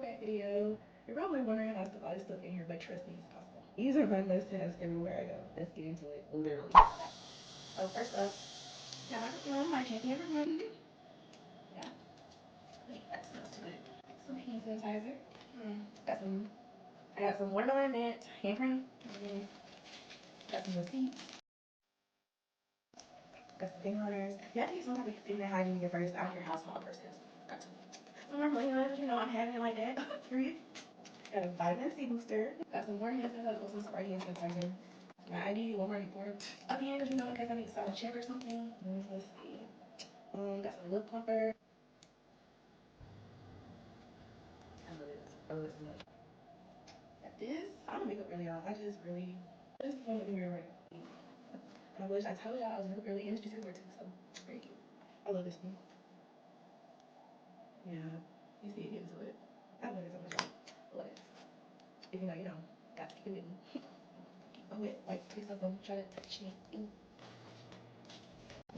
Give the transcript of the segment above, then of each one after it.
back video. You're probably wondering how I put all this stuff in here, but trust me, it's possible. These are my must-haves everywhere I go. Let's get into it, literally. So first up, got my champion room. Yeah. That smells good. Some hand sanitizer. I got some watermelon mint hand cream. Got some receipts. Got some thing runners. You have to get some type of feminine hygiene here first. I'm your household person. Got to. Some more cleaners, you know I'm having it like that. Period. Got a vitamin C booster. Got some more hand sanitizer, some spray hand sanitizer. My ID, one more important. Again, because you know in case I need to start a check or something. Let's see. Got some lip plumper. I love it. I love it so much. Got this. I don't make up really, y'all. I just want to be right. My blush, I told y'all I was makeup early and it's just wear too, so very cute. I love this one. Yeah, you see it, get into it. I love it so much. I love it. If you know, you know. Got to keep it with me. Oh wait, like please don't try to touch me.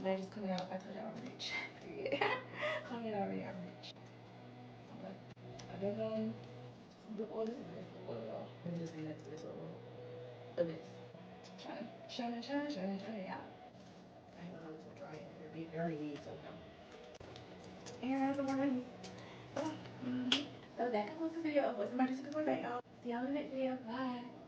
Magic's coming out. I told y'all I'm rich. Period. Coming already, I'm rich. Okay. I don't know. The oil is nice. The oil. Let me just hang that to this little of this. Shine out. I don't know how this will dry it. It already needs some now. And the one. So that concludes the video of what's about to see y'all. See y'all in the next video. Bye.